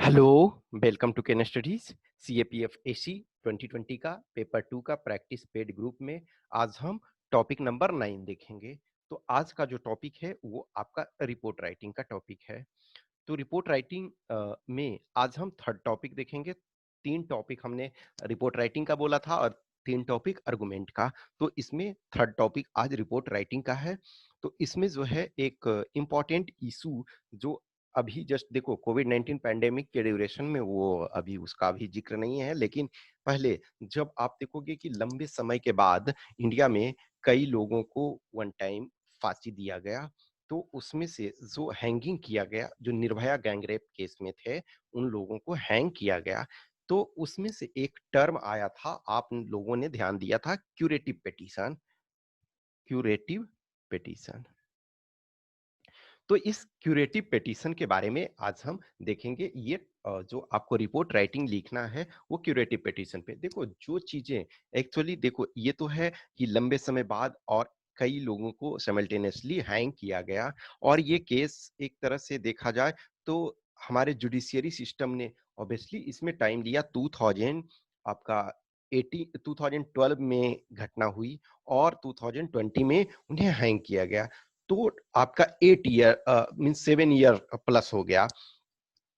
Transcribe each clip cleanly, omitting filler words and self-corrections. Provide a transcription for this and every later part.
Hello, welcome to Ken studies. CAPF AC 2020 का paper 2 का practice paid group में आज हम टॉपिक नंबर 9 देखेंगे। तो आज का जो टॉपिक है वो आपका रिपोर्ट राइटिंग का टॉपिक है। तो रिपोर्ट राइटिंग में आज हम थर्ड टॉपिक देखेंगे। 3 टॉपिक हमने रिपोर्ट राइटिंग का बोला था और 3 टॉपिक आर्गुमेंट का। तो इसमें थर्ड टॉपिक आज रिपोर्ट राइटिंग का है। तो इसमें जो है एक इम्पॉर्टेंट इशू जो अभी जस्ट देखो कोविड-19 पैंडेमिक के ड्यूरेशन में वो अभी उसका अभी ज़िक्र नहीं है, लेकिन पहले जब आप देखोगे कि लंबे समय के बाद इंडिया में कई लोगों को वन टाइम फांसी दिया गया। तो उसमें से जो हैंगिंग किया गया, जो निर्भया गैंगरेप केस में थे, उन लोगों को हैंग किया गया। तो उसमें से एक टर्म आया था, आप लोगों ने ध्यान दिया था, क्यूरेटिव पिटीशन। Curative petition. तो इस क्यूरेटिव पिटीशन के बारे में आज हम देखेंगे। ये जो आपको रिपोर्ट राइटिंग लिखना है वो क्यूरेटिव पिटीशन पे देखो, जो चीजें एक्चुअली देखो, ये तो है कि लंबे समय बाद और कई लोगों को साइमल्टेनियसली हैंग किया गया। और ये केस एक तरह से देखा जाए तो हमारे जुडिशियरी सिस्टम ने ऑब्वियसली इसमें टाइम लिया। 2000 आपका 2012 में घटना हुई और 2020 में उन्हें हैंग किया गया। तो आपका 8 ईयर मीन 7 ईयर प्लस हो गया।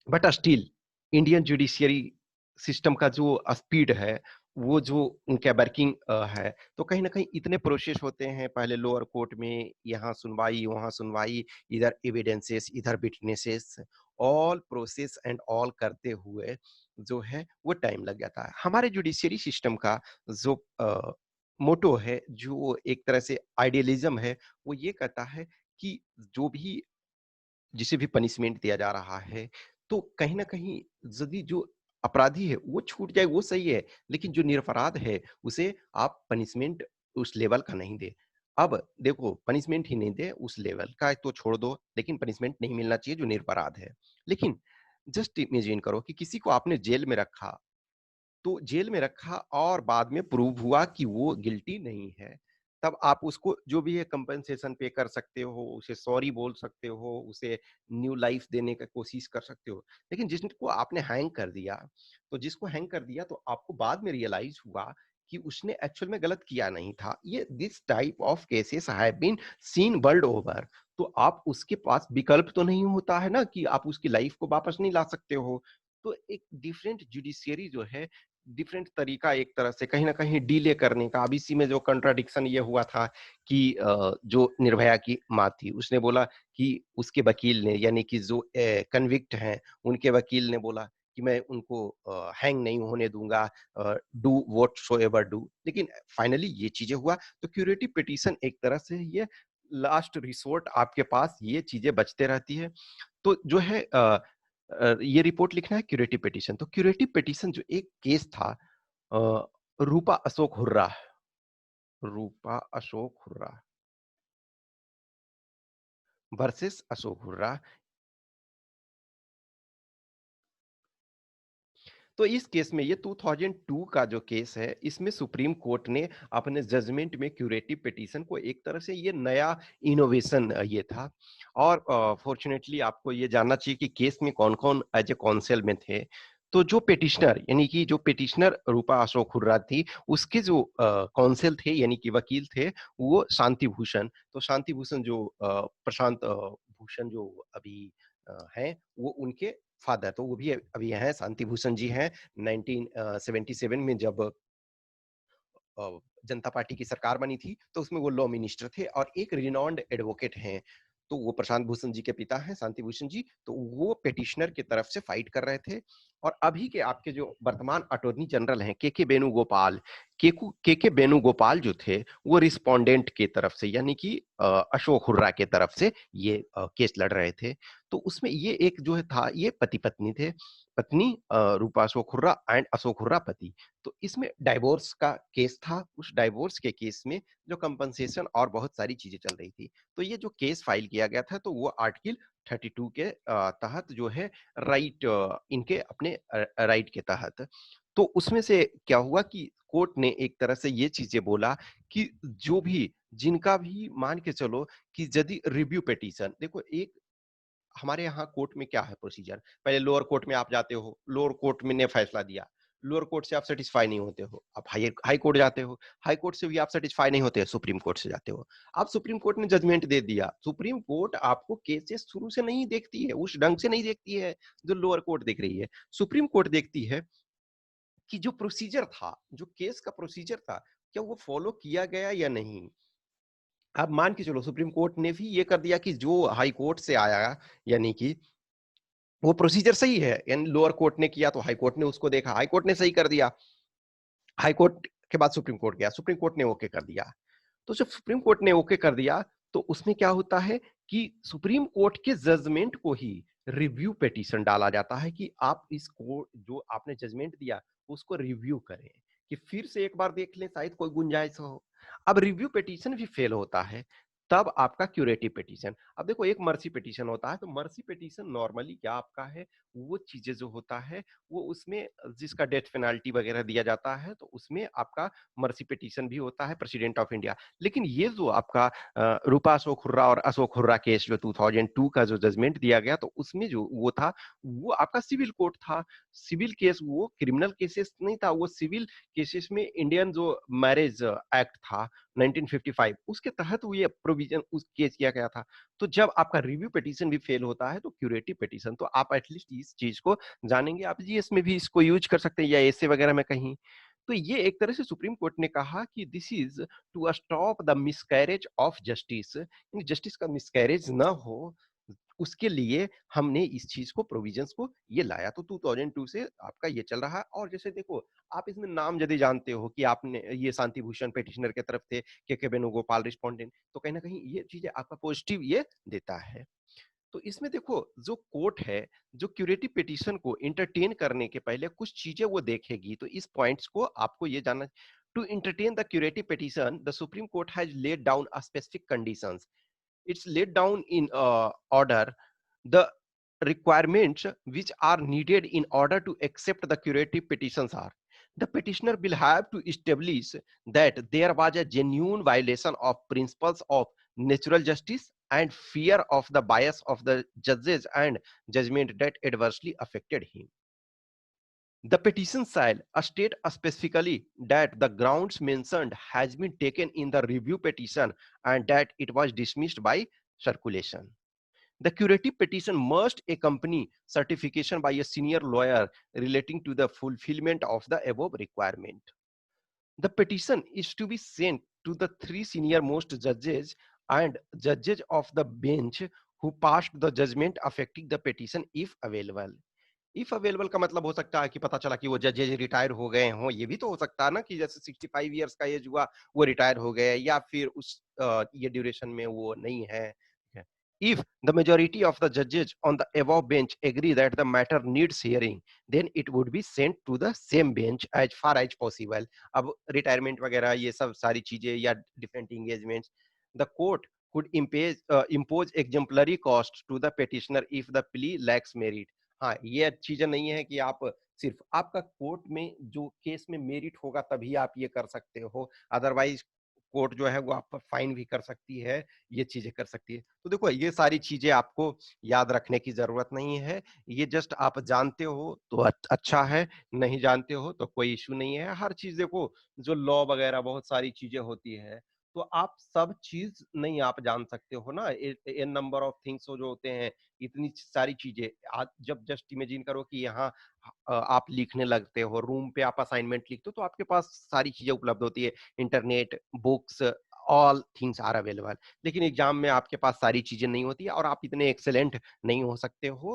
But still Indian judiciary system का जो स्पीड है, वो जो उनका वर्किंग है, तो कहीं ना कहीं इतने प्रोसेस होते हैं, पहले लोअर कोर्ट में यहाँ सुनवाई वहाँ सुनवाई, इधर एविडेंसेस इधर witnesses, all process and all करते हुए जो है वो टाइम लग जाता है। हमारे जुडिशियरी सिस्टम का जो मोटो है, जो एक तरह से आइडियलिज्म है, वो ये कहता है कि जो भी जिसे भी पनिशमेंट दिया जा रहा है, तो कहीं न कहीं यदि जो अपराधी है वो छूट जाए वो सही है, लेकिन जो निरपराध है उसे आप पनिशमेंट उस लेवल का नहीं दें। अब देखो पनिशमेंट ही नहीं दें उस लेवल का तो छोड़ दो, लेकिन पनिशमेंट नहीं मिलना चाहिए जो निरपराध है। लेकिन जस्ट इमेजिन करो कि किसी को आपने जेल में रखा, तो जेल में रखा और बाद में प्रूव हुआ कि वो गिल्टी नहीं है, तब आप उसको जो भी है कंपनसेशन पे कर सकते हो, उसे सॉरी बोल सकते हो, उसे न्यू लाइफ देने का कोशिश कर सकते हो। लेकिन जिसको आपने हैंग कर दिया, तो जिसको हैंग कर दिया तो आपको बाद में रियलाइज हुआ कि उसने एक्चुअल में गलत किया नहीं था। ये this type of cases have been seen world over. तो आप उसके पास विकल्प तो नहीं होता है ना कि आप उसकी लाइफ को वापस नहीं ला सकते हो। तो एक डिफरेंट जुडिशियरी जो है, डिफरेंट तरीका एक तरह से कहीं न कहीं डिले करने का। अब इसी में जो कॉन्ट्राडिक्शन ये हुआ था कि जो निर्भया की माँ थी, उसने बोला कि उसके वकील ने, यानी कि जो कन्विक्ट हैं, उनके वकील ने बोला कि मैं उनको हैंग नहीं होने दूँगा, डू व्हाटसोएवर डू। लेकिन फाइनली ये चीज़ें हुआ, तो क्यूरेटिव पिटीशन एक तरह से ये लास्ट रिसोर्ट, आपके पास ये चीज़ें बचते रहती है। तो जो है ये रिपोर्ट लिखना है क्यूरेटिव पिटीशन। तो क्यूरेटिव पिटीशन जो एक केस था, अ, रूपा अशोक हुर्रा, रूपा अशोक हुर्रा वर्सेस अशोक हुर्रा। तो इस केस में ये 2002 का जो केस है, इसमें सुप्रीम कोर्ट ने अपने जजमेंट में क्यूरेटिव पिटीशन को एक तरह से ये नया इनोवेशन ये था। और फॉर्चुनेटली आपको ये जानना चाहिए कि केस में कौन-कौन एज ए कॉन्सल में थे। तो जो पिटिशनर, यानी कि जो पिटिशनर रूपा अशोक हुर्रा थी, उसके जो कॉन्सल थे यानी कि वकील थे, वो शांति भूषण। तो शांति भूषण जो प्रशांत भूषण जो अभी हैं, वो उनके फादर, तो वो भी अभी हैं, शांति भूषण जी हैं। 1977 में जब जनता पार्टी की सरकार बनी थी, तो उसमें वो लॉ मिनिस्टर थे और एक रिनाउंड एडवोकेट हैं। तो वो प्रशांत भूषण जी के पिता हैं, शांति भूषण जी, तो वो पिटिशनर की तरफ से फाइट कर रहे थे। और अभी के आपके जो वर्तमान अटॉर्नी जनरल हैं, के वेणुगोपाल, के के वेणुगोपाल जो थे, वो रिस्पोंडेंट की तरफ से, यानी कि अशोक हुर्रा के तरफ से ये केस लड़ रहे थे। तो उसमें ये एक जो है था, ये पति-पत्नी थे। पत्नी रूपा अशोक हुर्रा एंड अशोक हुर्रा पति। तो इसमें डाइवोर्स का केस था। उस डाइवोर्स के केस में जो कंपनसेशन और बहुत सारी चीजें चल रही थी। तो ये जो केस फाइल किया गया था, तो वो आर्टिकल 32 के तहत जो है, राइट, इनके अपने राइट के तहत। तो उसमें से क्या हुआ कि कोर्ट ने एक तरह से ये चीजें बोला कि जो भी, जिनका भी मान के चलो कि यदि रिव्यू पिटीशन, देखो एक हमारे यहाँ कोर्ट में क्या है प्रोसीजर, पहले लोअर कोर्ट में आप जाते हो, लोअर कोर्ट में ने फैसला दिया, लोअर कोर्ट से आप सेटिस्फाई नहीं होते हो, आप हाई हाई कोर्ट जाते हो, हाई कोर्ट से भी आप सेटिस्फाई नहीं होते, सुप्रीम कोर्ट से जाते हो, आप सुप्रीम कोर्ट ने जजमेंट दे दिया। सुप्रीम कोर्ट आपको केसेस शुरू से नहीं देखती है, उस ढंग से नहीं देखती है जो लोअर कोर्ट देख रही है। सुप्रीम कोर्ट देखती है कि जो प्रोसीजर था, जो केस का प्रोसीजर था, क्या वो फॉलो किया गया या नहीं। अब मान के चलो सुप्रीम कोर्ट ने भी ये कर दिया कि जो हाई कोर्ट से आया, यानी कि वो प्रोसीजर सही है, यानी लोअर कोर्ट ने किया तो हाई कोर्ट ने उसको देखा, हाई कोर्ट ने सही कर दिया, हाई कोर्ट के बाद सुप्रीम कोर्ट गया, सुप्रीम कोर्ट ने ओके कर दिया। तो जब सुप्रीम कोर्ट ने ओके कर दिया तो उसमें क्या होता है कि सुप्रीम कोर्ट के जजमेंट को ही रिव्यू पिटीशन डाला जाता है कि आप इस कोर्ट जो आपने जजमेंट दिया उसको रिव्यू करें, कि फिर से एक बार देख लें, शायद कोई गुंजाइश हो। अब रिव्यू पिटीशन भी फेल होता है, तब आपका क्यूरेटिव पिटीशन। अब देखो एक मर्सी पिटीशन होता है, तो मर्सी पिटीशन नॉर्मली क्या आपका है, वो चीजें जो होता है वो उसमें जिसका डेथ पेनाल्टी वगैरह दिया जाता है तो उसमें आपका मर्सी पिटीशन भी होता है प्रेसिडेंट ऑफ इंडिया। लेकिन ये जो आपका रूपा अशोक हुर्रा और अशोक हुर्रा केस जो 2002 का जो जजमेंट दिया गया तो उसमें जो वो था वो आपका सिविल कोर्ट था, सिविल केस, वो क्रिमिनल केसेस नहीं था, वो सिविल केसेस में इंडियन जो मैरिज एक्ट था 1955 उसके तहत वो ये प्रोविजन उस केस किया गया था। तो जब आपका रिव्यू पिटीशन भी फेल होता है तो क्यूरेटिव पिटीशन, तो आप एटलीस्ट इस चीज को जानेंगे, आप जीएस में भी इसको यूज कर सकते हैं या ऐसे वगैरह में कहीं। तो ये एक तरह से सुप्रीम कोर्ट ने कहा कि this is to stop the miscarriage of justice, justice का मिसकैरेज ना हो, उसके लिए हमने इस चीज को प्रोविजंस को ये लाया। तो 2002 से आपका ये चल रहा है। और जैसे देखो आप इसमें नाम यदि जानते हो कि आपने ये शांति भूषण पेटिशनर के तरफ थे, के वेणुगोपाल रिस्पोंडेंट, तो कहीं ना कहीं ये चीजें आपका पॉजिटिव ये देता है। तो इसमें देखो जो कोर्ट है, जो क्यूरेटिव पिटीशन को इंटरटेन करने के पहले कुछ चीजें वो देखेगी, तो इस पॉइंट्स को आपको ये जानना। To entertain the curative petition the supreme court has laid down a specific conditions, it's laid down in order the requirements which are needed in order to accept the curative petitions are: the petitioner will have to establish that there was a genuine violation of principles of natural justice and fear of the bias of the judges and judgment that adversely affected him. The petition shall state specifically that the grounds mentioned has been taken in the review petition and that it was dismissed by circulation. The curative petition must accompany certification by a senior lawyer relating to the fulfillment of the above requirement. The petition is to be sent to the three senior most judges and judges of the bench who passed the judgment affecting the petition if available. If available का मतलब हो सकता है कि पता चला कि वो जजेज रिटायर हो गए हों, ये भी तो हो सकता है ना कि जैसे 65 इयर्स का एज हुआ वो रिटायर हो गए, या फिर उस ये ड्यूरेशन में वो नहीं है। If the majority of the judges on the above bench agree that the matter needs hearing, then it would be sent to the same bench as far as possible. अब रिटायरमेंट वगैरह ये सब सारी चीजें या different engagements, the court could impose exemplary cost to the petitioner if the plea lacks merit. हाँ, ये चीजें नहीं है कि आप सिर्फ आपका कोर्ट में जो केस में मेरिट होगा तभी आप ये कर सकते हो, अदरवाइज कोर्ट जो है वो आप पर फाइन भी कर सकती है, ये चीजें कर सकती है। तो देखो ये सारी चीजें आपको याद रखने की जरूरत नहीं है, ये जस्ट आप जानते हो तो अच्छा है, नहीं जानते हो तो कोई इशू नहीं है। हर चीज देखो जो लॉ वगैरह बहुत सारी चीजें होती है, तो आप सब चीज नहीं आप जान सकते हो ना, एन नंबर ऑफ थिंग्स जो होते हैं, इतनी सारी चीजें। आज जब जस्ट इमेजिन करो कि यहाँ आप लिखने लगते हो, रूम पे आप असाइनमेंट लिखते हो तो आपके पास सारी चीजें उपलब्ध होती है, internet, books, all things are available. लेकिन एग्जाम में आपके पास सारी चीजें नहीं होती है और आप इतने एक्सेलेंट नहीं हो सकते हो,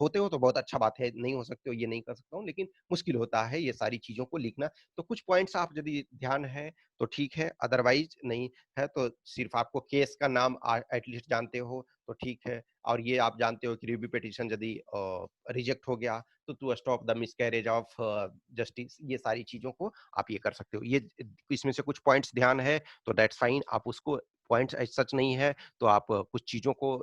होते हो तो बहुत अच्छा बात है, नहीं हो सकते हो ये नहीं कर सकता हूँ, लेकिन मुश्किल होता है ये सारी चीजों को लिखना। तो कुछ पॉइंट्स आप यदि ध्यान है तो ठीक है, अदरवाइज नहीं है तो सिर्फ आपको केस का नाम एटलीस्ट जानते हो तो ठीक है। और ये आप जानते हो कि रिव्यू पिटीशन यदि रिजेक्ट हो गया तो to stop the miscarriage of justice, ये सारी चीजों को आप ये कर सकते हो। ये इसमें से कुछ पॉइंट्स ध्यान है तो दैट्स फाइन, आप उसको पॉइंट्स सच नहीं है तो आप कुछ चीजों को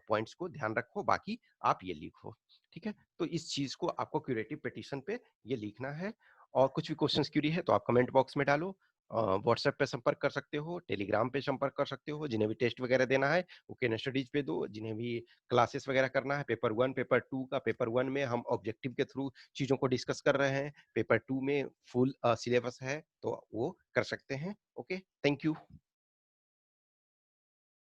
पॉइंट्स को ध्यान रखो, बाकी आप ये लिखो। ठीक है, तो इस चीज को आपको क्यूरेटिव पिटीशन पे ये लिखना है। और कुछ भी क्वेश्चंस क्यूरी है तो आप कमेंट बॉक्स में डालो। व्हाट्सएप पे संपर्क कर सकते हो, टेलीग्राम पे संपर्क कर सकते हो, जिन्हें भी टेस्ट वगैरह देना है, वो केन स्टडीज़ पे दो, जिन्हें भी क्लासेस वगैरह करना है, पेपर 1, पेपर 2 का, पेपर 1 में हम ऑब्जेक्टिव के थ्रू चीज़ों को डिस्कस कर रहे हैं, पेपर 2 में फुल सिलेबस है, तो वो कर सकते हैं। Okay, thank you.